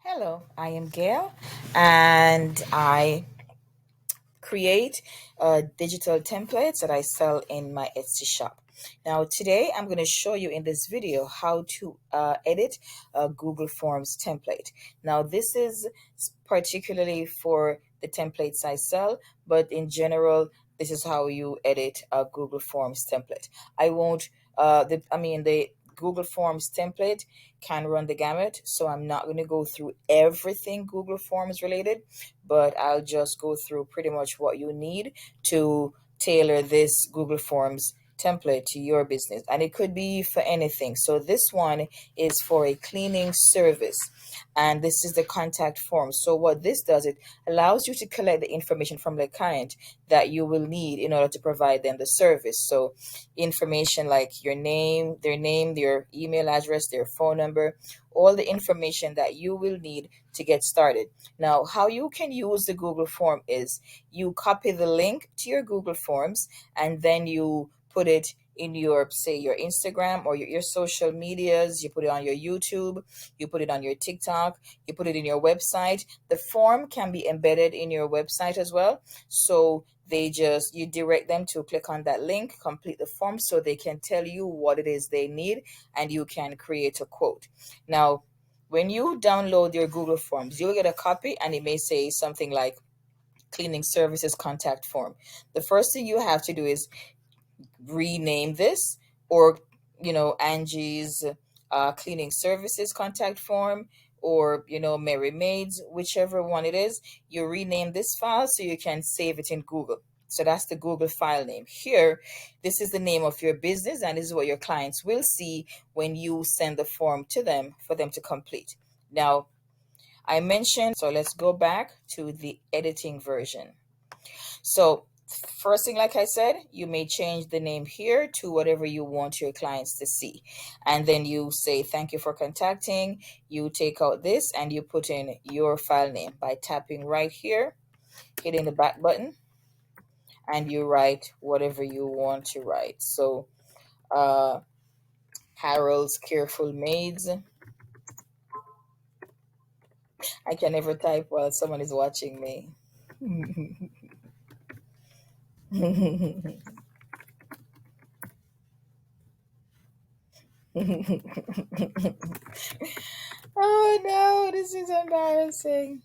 Hello, I am Gail, and I create digital templates that I sell in my Etsy shop. Now, today I'm going to show you in this video how to edit a Google Forms template. Now, this is particularly for the templates I sell, but in general, this is how you edit a Google Forms template. I won't, the Google Forms template can run the gamut, so I'm not going to go through everything Google Forms related, but I'll just go through pretty much what you need to tailor this Google Forms template to your business. And it could be for anything. So this one is for a cleaning service. And this is the contact form. So what this does, it allows you to collect the information from the client that you will need in order to provide them the service. So information like your name, their email address, their phone number, all the information that you will need to get started. Now, how you can use the Google form is you copy the link to your Google Forms and then you put it in your, say, your Instagram or your social medias. You put it on your YouTube, you put it on your TikTok, you put it in your website. The form can be embedded in your website as well. So you direct them to click on that link, complete the form so they can tell you what it is they need, and you can create a quote. Now, when you download your Google Forms, you'll get a copy and it may say something like cleaning services contact form. The first thing you have to do is rename this, or Angie's cleaning services contact form, or Mary Maid's, whichever one it is. You rename this file so you can save it in Google. So that's the Google file name. Here, this is the name of your business, and this is what your clients will see when you send the form to them for them to complete. Now, I mentioned, so let's go back to the editing version. So first thing, like I said, you may change the name here to whatever you want your clients to see. And then you say, thank you for contacting. You take out this and you put in your file name by tapping right here, hitting the back button, and you write whatever you want to write. So uh, Harold's Careful Maids. I can never type while someone is watching me. Oh no, this is embarrassing.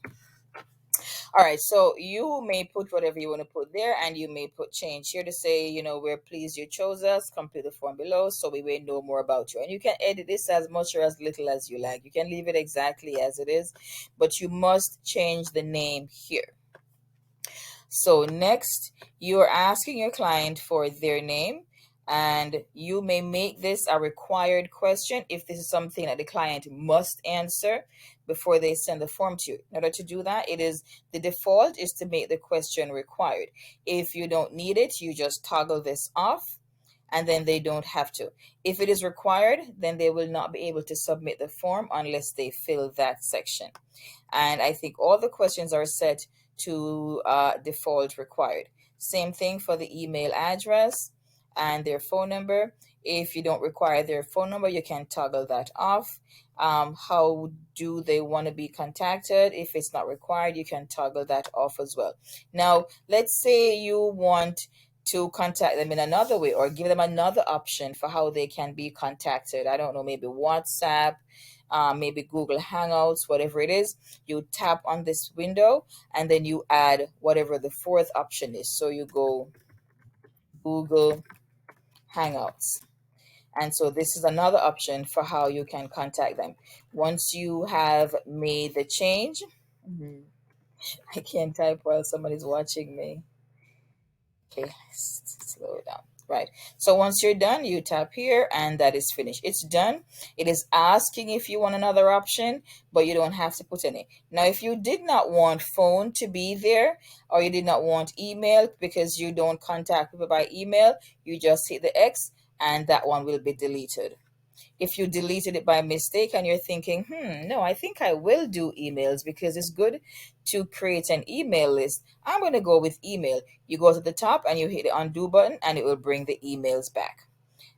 All right, so you may put whatever you want to put there, and you may put change here to say, we're pleased you chose us. Complete the form below so we may know more about you. And you can edit this as much or as little as you like. You can leave it exactly as it is, but you must change the name here. So next, you are asking your client for their name, and you may make this a required question if this is something that the client must answer before they send the form to you. In order to do that, the default is to make the question required. If you don't need it, you just toggle this off, and then they don't have to. If it is required, then they will not be able to submit the form unless they fill that section. And I think all the questions are set to default required. Same thing for the email address and their phone number. If you don't require their phone number, you can toggle that off. How do they want to be contacted? If it's not required, you can toggle that off as well. Now, let's say you want to contact them in another way, or give them another option for how they can be contacted. I don't know, maybe WhatsApp, maybe Google Hangouts, whatever it is. You tap on this window and then you add whatever the fourth option is. So you go Google Hangouts. And so this is another option for how you can contact them. Once you have made the change, I can't type while somebody's watching me. Okay, slow it down. Right. So once you're done, you tap here and that is finished. It's done. It is asking if you want another option, but you don't have to put any. Now, if you did not want phone to be there, or you did not want email because you don't contact people by email, you just hit the X and that one will be deleted. If you deleted it by mistake and you're thinking, no, I think I will do emails because it's good to create an email list, I'm going to go with email. You go to the top and you hit the undo button and it will bring the emails back.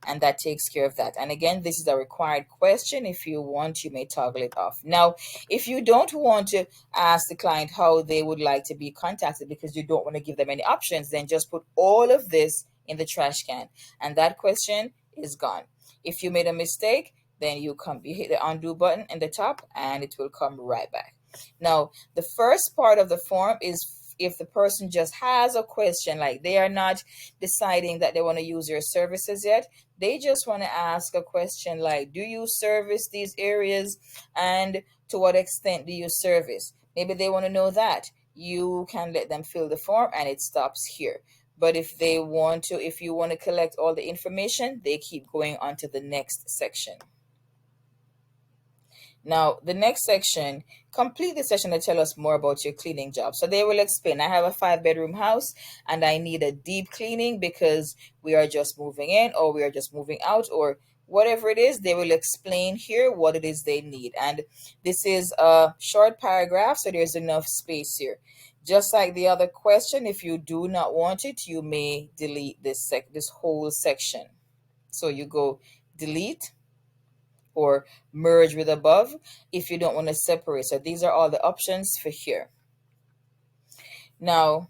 and that takes care of that. And again, this is a required question. If you want, you may toggle it off. Now, if you don't want to ask the client how they would like to be contacted because you don't want to give them any options, then just put all of this in the trash can, and that question is gone. If you made a mistake, then you hit the undo button in the top and it will come right back. Now, the first part of the form is if the person just has a question, like they are not deciding that they want to use your services yet, they just want to ask a question like, do you service these areas, and to what extent do you service? Maybe they want to know that. You can let them fill the form and it stops here. But if you want to collect all the information, they keep going on to the next section. Now, the next section, complete the section to tell us more about your cleaning job. So they will explain, I have a 5-bedroom house and I need a deep cleaning because we are just moving in or we are just moving out or whatever it is. They will explain here what it is they need. And this is a short paragraph, so there's enough space here. Just like the other question, if you do not want it, you may delete this whole section. So you go delete or merge with above if you don't want to separate. So these are all the options for here. Now,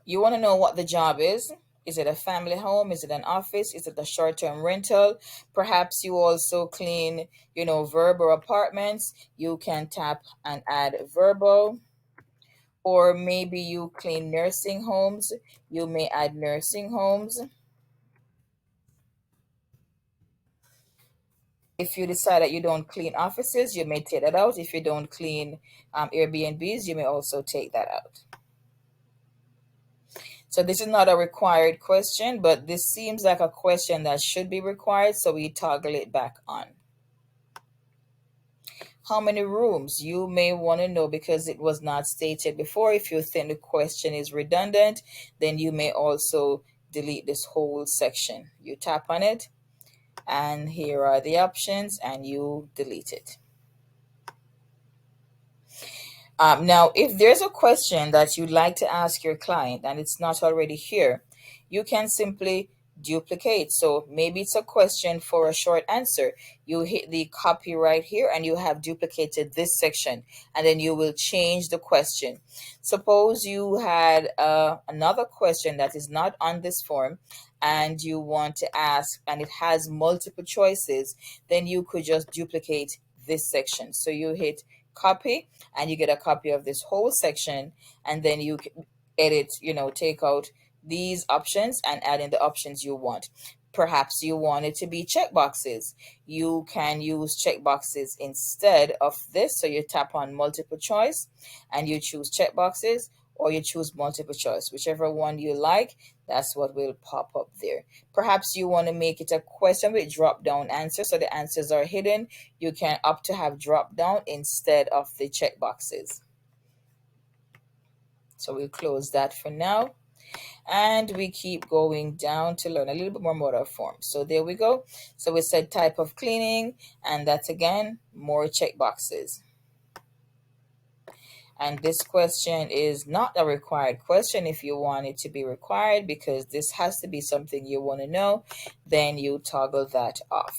you want to know what the job is. Is it a family home? Is it an office? Is it a short-term rental? Perhaps you also clean, verb apartments. You can tap and add verbal. Or maybe you clean nursing homes. You may add nursing homes. If you decide that you don't clean offices, you may take that out. If you don't clean Airbnbs, you may also take that out. So this is not a required question, but this seems like a question that should be required, so we toggle it back on. How many rooms? You may want to know because it was not stated before. If you think the question is redundant, then you may also delete this whole section. You tap on it, and here are the options, and you delete it. Now, if there's a question that you'd like to ask your client and it's not already here, you can simply duplicate. So maybe it's a question for a short answer. You hit the copy right here and you have duplicated this section, and then you will change the question. Suppose you had another question that is not on this form and you want to ask and it has multiple choices, then you could just duplicate this section. So you hit copy and you get a copy of this whole section, and then you can edit, take out these options and add in the options you want. Perhaps you want it to be checkboxes. You can use checkboxes instead of this. So you tap on multiple choice and you choose checkboxes, or you choose multiple choice. Whichever one you like, that's what will pop up there. Perhaps you want to make it a question with drop down answers, so the answers are hidden. You can opt to have drop down instead of the checkboxes. So we'll close that for now. And we keep going down to learn a little bit more motor forms. So there we go. So we said type of cleaning, and that's again more checkboxes. And this question is not a required question. If you want it to be required, because this has to be something you want to know, then you toggle that off.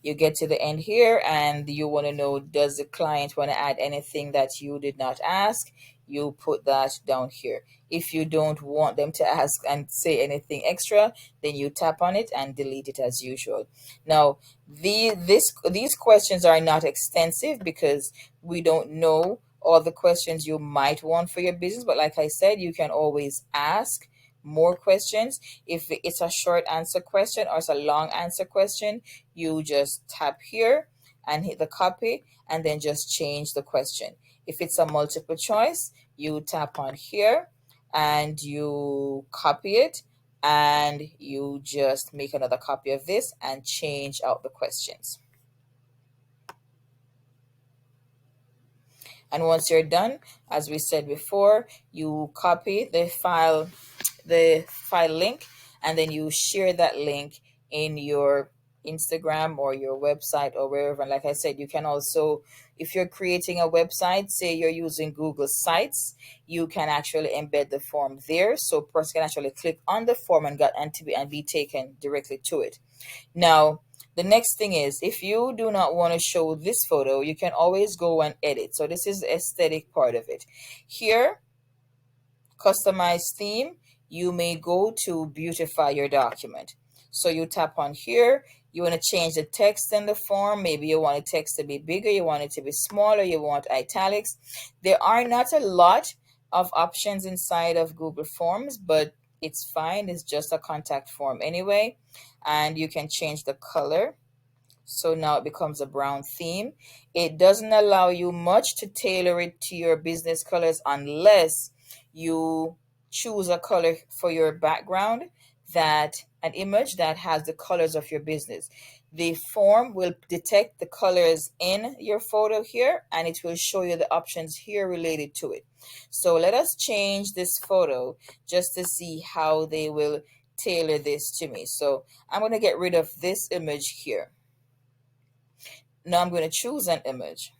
You get to the end here and you want to know, does the client want to add anything that you did not ask? You put that down here. If you don't want them to ask and say anything extra, then you tap on it and delete it as usual. Now, these questions are not extensive because we don't know all the questions you might want for your business. But like I said, you can always ask more questions. If it's a short answer question or it's a long answer question, you just tap here and hit the copy and then just change the question. If it's a multiple choice, you tap on here and you copy it and you just make another copy of this and change out the questions. And once you're done, as we said before, you copy the file link, and then you share that link in your Instagram or your website or wherever. And like I said, you can also, if you're creating a website, say you're using Google Sites, you can actually embed the form there, so person can actually click on the form and be taken directly to it. Now, the next thing is, if you do not want to show this photo, you can always go and edit. So this is the aesthetic part of it. Here, customize theme, you may go to beautify your document. So you tap on here, you want to change the text in the form. Maybe you want the text to be bigger, you want it to be smaller, you want italics. There are not a lot of options inside of Google Forms, but it's fine. It's just a contact form anyway. And you can change the color. So now it becomes a brown theme. It doesn't allow you much to tailor it to your business colors unless you choose a color for your background, that an image that has the colors of your business. The form will detect the colors in your photo here, and it will show you the options here related to it. So let us change this photo just to see how they will tailor this to me. So I'm going to get rid of this image here. Now I'm going to choose an image.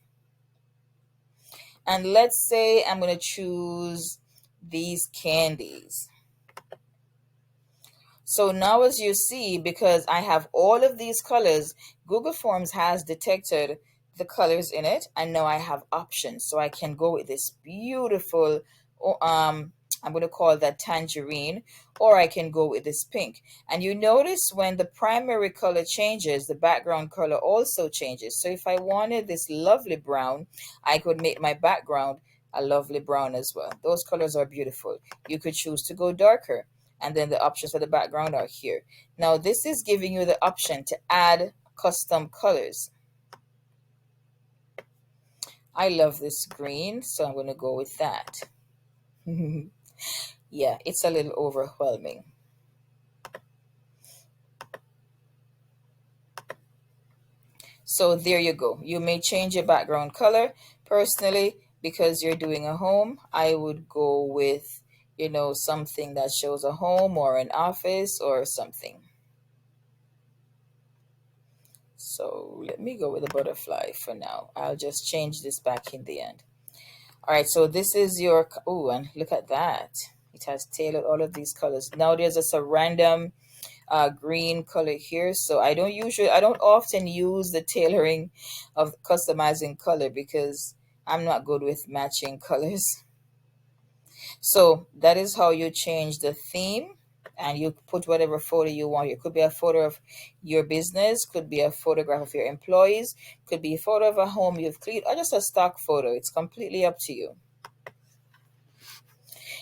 And let's say I'm going to choose these candies. So now as you see, because I have all of these colors, Google Forms has detected the colors in it, and now I have options. So I can go with this beautiful, I'm going to call that tangerine, or I can go with this pink. And you notice when the primary color changes, the background color also changes. So if I wanted this lovely brown, I could make my background a lovely brown as well. Those colors are beautiful. You could choose to go darker, and then the options for the background are here. Now this is giving you the option to add custom colors. I love this green, so I'm going to go with that. Yeah, it's a little overwhelming. So there you go. You may change your background color. Personally, because you're doing a home, I would go with, something that shows a home or an office or something. So let me go with a butterfly for now. I'll just change this back in the end. All right, so this is your, oh, and look at that. It has tailored all of these colors. Now there's just a random green color here. So I don't often use the tailoring of customizing color because I'm not good with matching colors. So that is how you change the theme, and you put whatever photo you want. It could be a photo of your business, could be a photograph of your employees, could be a photo of a home you've cleaned, or just a stock photo. It's completely up to you.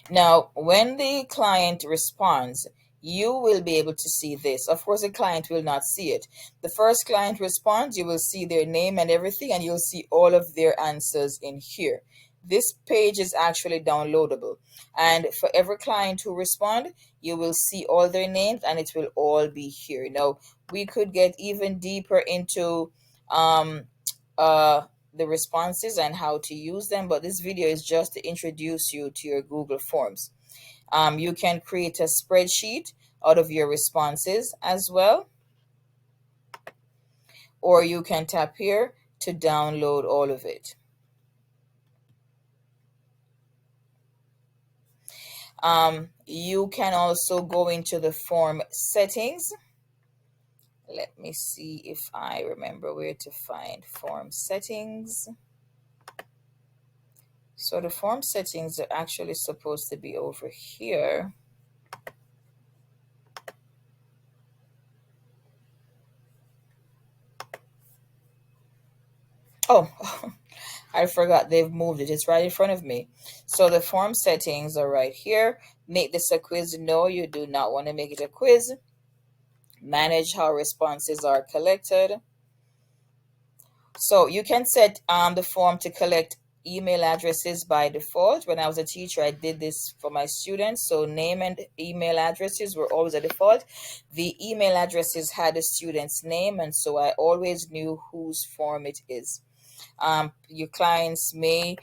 Now, when the client responds, you will be able to see this. Of course, the client will not see it. The first client responds, you will see their name and everything, and you'll see all of their answers in here. This page is actually downloadable. And for every client who respond, you will see all their names, and it will all be here. Now, we could get even deeper into um, the responses and how to use them, but this video is just to introduce you to your Google Forms. You can create a spreadsheet out of your responses as well, or you can tap here to download all of it. You can also go into the form settings. Let me see if I remember where to find form settings. So the form settings are actually supposed to be over here. Oh, I forgot they've moved it. It's right in front of me. So the form settings are right here. Make this a quiz. No, you do not want to make it a quiz. Manage how responses are collected. So you can set the form to collect email addresses by default. When I was a teacher, I did this for my students. So name and email addresses were always a default. The email addresses had a student's name, and so I always knew whose form it is. Your clients may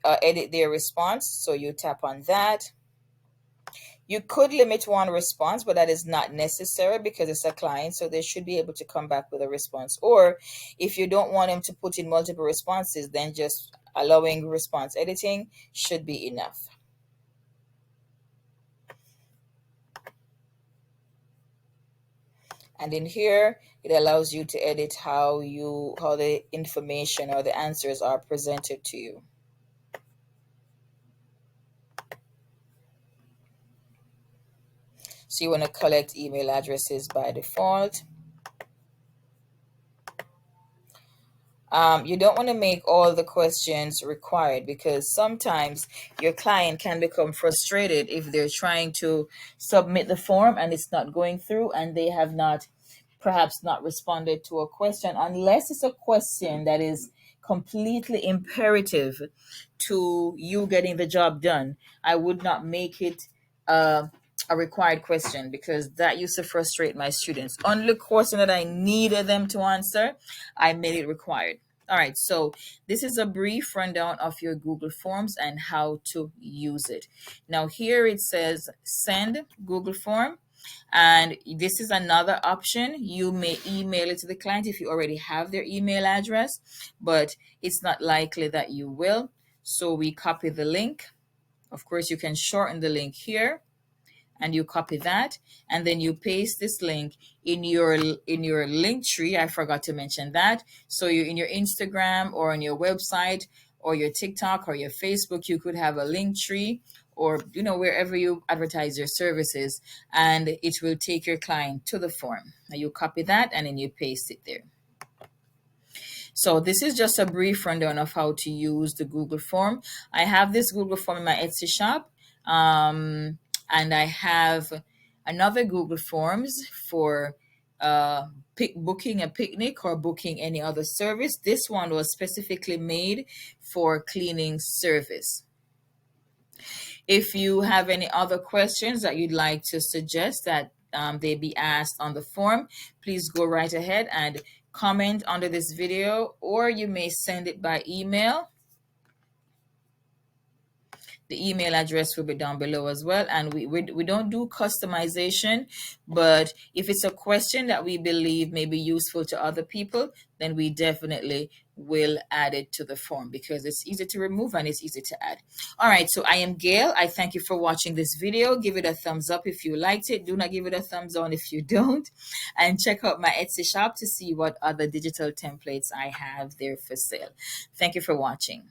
edit their response, so you tap on that. You could limit one response, but that is not necessary because it's a client, so they should be able to come back with a response. Or if you don't want them to put in multiple responses, then just allowing response editing should be enough. And in here, it allows you to edit how the information or the answers are presented to you. So you want to collect email addresses by default. You don't want to make all the questions required because sometimes your client can become frustrated if they're trying to submit the form and it's not going through and they have not perhaps not responded to a question unless it's a question that is completely imperative to you getting the job done. I would not make it uh, a required question because that used to frustrate my students. Only question that I needed them to answer, I made it required. All right, so this is a brief rundown of your Google Forms and how to use it. Now here it says send Google form, and this is another option. You may email it to the client if you already have their email address, but it's not likely that you will. So we copy the link. Of course, you can shorten the link here and you copy that, and then you paste this link in your link tree. I forgot to mention that. So you're in your Instagram or on your website or your TikTok or your Facebook, you could have a link tree, or wherever you advertise your services, and it will take your client to the form. Now you copy that and then you paste it there. So this is just a brief rundown of how to use the Google form. I have this Google form in my Etsy shop, and I have another Google Forms for booking a picnic or booking any other service. This one was specifically made for cleaning service. If you have any other questions that you'd like to suggest that they be asked on the form, please go right ahead and comment under this video, or you may send it by email. The email address will be down below as well. And we don't do customization, but if it's a question that we believe may be useful to other people, then we definitely will add it to the form because it's easy to remove and it's easy to add. All right, so I am Gail. I thank you for watching this video. Give it a thumbs up if you liked it. Do not give it a thumbs down if you don't. And check out my Etsy shop to see what other digital templates I have there for sale. Thank you for watching.